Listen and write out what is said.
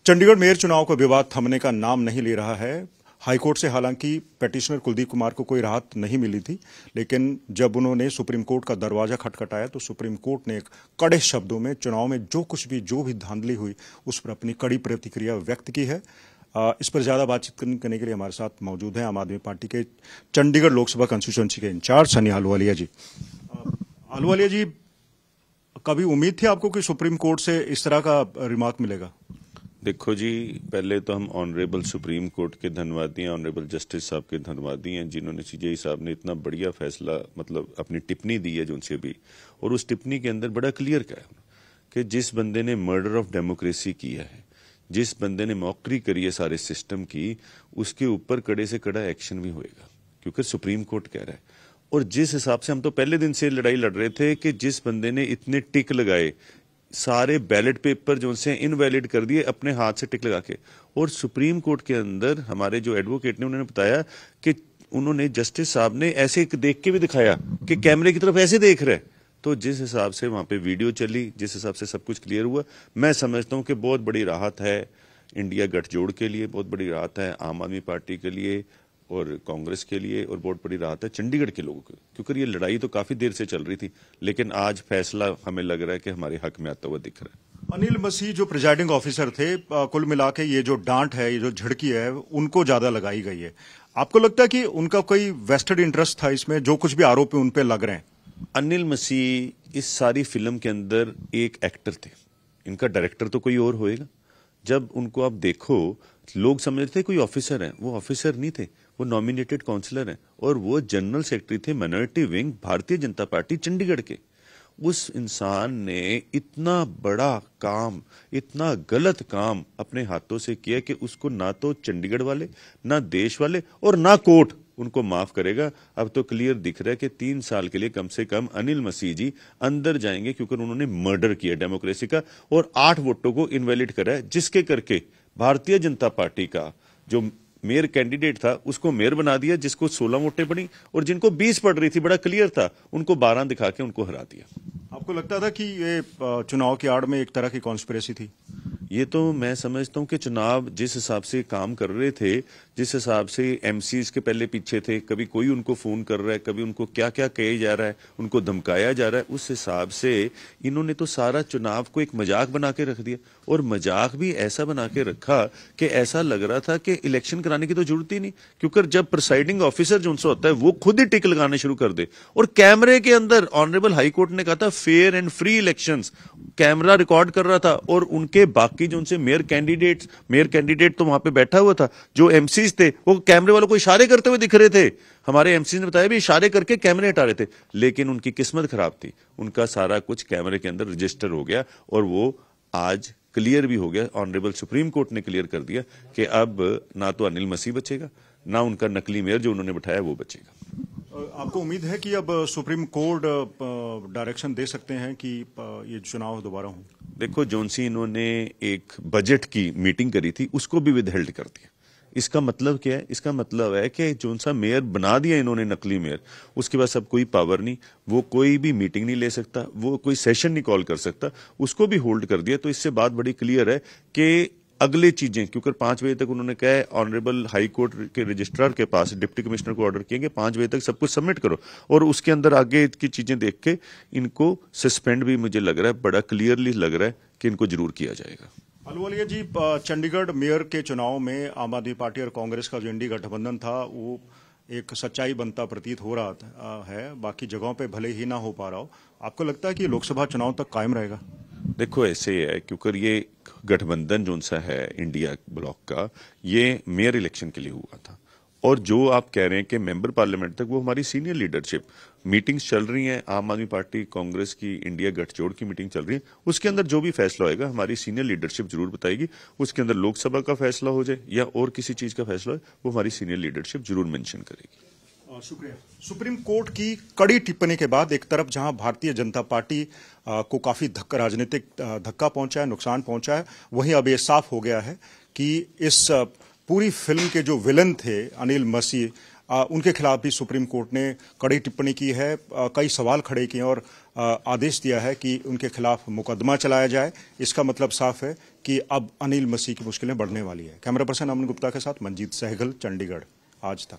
Chandigarh mayor चुनाव का विवाद थमने का नाम नहीं ले रहा है। हाईकोर्ट से हालांकि पेटिशनर कुलदीप कुमार को कोई राहत नहीं मिली थी, लेकिन जब उन्होंने सुप्रीम कोर्ट का दरवाजा खटखटाया तो सुप्रीम कोर्ट ने एक कड़े शब्दों में चुनाव में जो भी धांधली हुई उस पर अपनी कड़ी प्रतिक्रिया व्यक्त की है। इस पर ज्यादा बातचीत करने के लिए हमारे साथ मौजूद हैं आम आदमी पार्टी के चंडीगढ़ लोकसभा कंस्टिट्यूएंसी के इंचार्ज सनी अहलूवालिया जी। अहलूवालिया जी, कभी उम्मीद थी आपको कि सुप्रीम कोर्ट से इस तरह का रिमार्क मिलेगा? देखो जी, पहले तो हम ऑनरेबल सुप्रीम कोर्ट के धन्यवादी हैं, ऑनरेबल जस्टिस साहब के धन्यवादी हैं, जिन्होंने सीजेआई साहब ने इतना बढ़िया फैसला मतलब अपनी टिप्पणी दी है जो उनसे भी, और उस टिप्पणी के अंदर बड़ा क्लियर कहा है कि जिस बंदे ने मर्डर ऑफ डेमोक्रेसी किया है, जिस बंदे ने मॉकरी करी है सारे सिस्टम की, उसके ऊपर कड़े से कड़ा एक्शन भी होएगा, क्योंकि सुप्रीम कोर्ट कह रहा है। और जिस हिसाब से हम तो पहले दिन से लड़ाई लड़ रहे थे कि जिस बंदे ने इतने टिक लगाए, सारे बैलेट पेपर जो उनसे इनवैलिड कर दिए अपने हाथ से टिक लगा के, और सुप्रीम कोर्ट के अंदर हमारे जो एडवोकेट ने उन्होंने बताया कि उन्होंने जस्टिस साहब ने ऐसे देख के भी दिखाया कि कैमरे की तरफ ऐसे देख रहे, तो जिस हिसाब से वहां पे वीडियो चली, जिस हिसाब से सब कुछ क्लियर हुआ, मैं समझता हूं कि बहुत बड़ी राहत है इंडिया गठजोड़ के लिए, बहुत बड़ी राहत है आम आदमी पार्टी के लिए और कांग्रेस के लिए, और बहुत बड़ी राहत है चंडीगढ़ के लोगों को, क्योंकि ये लड़ाई तो काफी देर से चल रही थी, लेकिन आज फैसला हमें लग रहा है कि हमारे हक में आता हुआ दिख रहा है। अनिल मसीह जो प्रिजाइडिंग ऑफिसर थे, कुल मिला के ये जो डांट है, ये जो झड़की है, उनको ज्यादा लगाई गई है। आपको लगता है कि उनका कोई वेस्टेड इंटरेस्ट था इसमें, जो कुछ भी आरोप उन पे लग रहे हैं? अनिल मसीह इस सारी फिल्म के अंदर एक एक्टर थे, इनका डायरेक्टर तो कोई और होएगा। जब उनको आप देखो, लोग समझते थे कोई ऑफिसर है, वो ऑफिसर नहीं थे, वो नॉमिनेटेड काउंसलर हैं, और वो जनरल सेक्रेटरी थे minority wing Bharatiya Janata party Chandigarh के। उस इंसान ने इतना बड़ा काम, इतना गलत काम अपने हाथों से किया कि उसको ना तो चंडीगढ़ वाले, ना देश वाले और ना कोर्ट उनको माफ करेगा। अब तो क्लियर दिख रहा है कि 3 साल के लिए कम से कम अनिल मसीह जी अंदर जाएंगे, क्योंकि उन्होंने मर्डर किया डेमोक्रेसी का और 8 वोटों को इनवैलिड करा है, जिसके करके भारतीय जनता पार्टी का जो मेयर कैंडिडेट था उसको मेयर बना दिया, जिसको 16 वोटें पड़ी, और जिनको 20 पड़ रही थी, बड़ा क्लियर था, उनको 12 दिखा के उनको हरा दिया। आपको लगता था कि ये चुनाव की आड़ में एक तरह की कॉन्स्पिरेसी थी? ये तो मैं समझता हूं कि चुनाव जिस हिसाब से काम कर रहे थे, जिस हिसाब से एमसीज के पहले पीछे थे, कभी कोई उनको फोन कर रहा है, कभी उनको क्या क्या कहा जा रहा है, उनको धमकाया जा रहा है, उस हिसाब से इन्होंने तो सारा चुनाव को एक मजाक बना के रख दिया, और मजाक भी ऐसा बना के रखा कि ऐसा लग रहा था कि इलेक्शन कराने की तो जरूरत ही नहीं, क्योंकि जब प्रिसाइडिंग ऑफिसर जो उनसे होता है वो खुद ही टिक लगाने शुरू कर दे, और कैमरे के अंदर ऑनरेबल हाई कोर्ट ने कहा था fair and free elections, camera record कर रहा था, और उनके बाकी जो उनसे मेयर कैंडिडेट तो वहां पे बैठा हुआ था, जो एमसीज थे वो कैमरे वालों को इशारे करते हुए दिख रहे थे। हमारे एमसीज ने बताया भी इशारे करके कैमरे हटा रहे थे, लेकिन उनकी किस्मत खराब थी, उनका सारा कुछ कैमरे के अंदर रजिस्टर हो गया, और वो आज क्लियर भी हो गया। ऑनरेबल सुप्रीम कोर्ट ने क्लियर कर दिया कि अब ना तो अनिल मसीह बचेगा, ना उनका नकली मेयर जो उन्होंने बिठाया वो बचेगा। आपको उम्मीद है कि अब सुप्रीम कोर्ट डायरेक्शन दे सकते हैं कि ये चुनाव दोबारा हो? देखो, जोनसी इन्होंने एक बजट की मीटिंग करी थी, उसको भी विदहेल्ड कर दिया। इसका मतलब क्या है? इसका मतलब है कि जोन सा मेयर बना दिया इन्होंने नकली मेयर, उसके बाद सब कोई पावर नहीं, वो कोई भी मीटिंग नहीं ले सकता, वो कोई सेशन नहीं कॉल कर सकता, उसको भी होल्ड कर दिया। तो इससे बात बड़ी क्लियर है कि अगले चीजें, क्योंकि 5 बजे तक उन्होंने कहा है ऑनरेबल हाई कोर्ट के रजिस्ट्रार के पास, डिप्टी कमिश्नर को ऑर्डर किए 5 बजे तक सब कुछ सबमिट करो, और उसके अंदर आगे की चीजें देख के इनको सस्पेंड भी मुझे लग रहा है, बड़ा क्लियरली लग रहा है कि इनको जरूर किया जाएगा। अहलूवालिया जी, चंडीगढ़ मेयर के चुनाव में आम आदमी पार्टी और कांग्रेस का जो इंडी गठबंधन था वो एक सच्चाई बनता प्रतीत हो रहा है, बाकी जगहों पे भले ही ना हो पा रहा हो। आपको लगता है कि लोकसभा चुनाव तक कायम रहेगा? देखो, ऐसे है, क्योंकि ये गठबंधन जो सा है इंडिया ब्लॉक का, ये मेयर इलेक्शन के लिए हुआ था, और जो आप कह रहे हैं कि मेंबर पार्लियामेंट तक, वो हमारी सीनियर लीडरशिप मीटिंग्स चल रही हैं, आम आदमी पार्टी कांग्रेस की इंडिया गठजोड़ की मीटिंग चल रही है, उसके अंदर जो भी फैसला होएगा हमारी सीनियर लीडरशिप जरूर बताएगी। उसके अंदर लोकसभा का फैसला हो जाए या और किसी चीज का फैसला हो, वो हमारी सीनियर लीडरशिप जरूर मेंशन करेगी। शुक्रिया। सुप्रीम कोर्ट की कड़ी टिप्पणी के बाद एक तरफ जहां भारतीय जनता पार्टी को काफी राजनीतिक धक्का पहुंचा है, नुकसान पहुंचा है, वहीं अब ये साफ हो गया है कि इस पूरी फिल्म के जो विलन थे अनिल मसीह, उनके खिलाफ भी सुप्रीम कोर्ट ने कड़ी टिप्पणी की है, कई सवाल खड़े किए और आदेश दिया है कि उनके खिलाफ मुकदमा चलाया जाए। इसका मतलब साफ है कि अब अनिल मसीह की मुश्किलें बढ़ने वाली है। कैमरा पर्सन अमन गुप्ता के साथ मंजीत सहगल, चंडीगढ़, आज तक।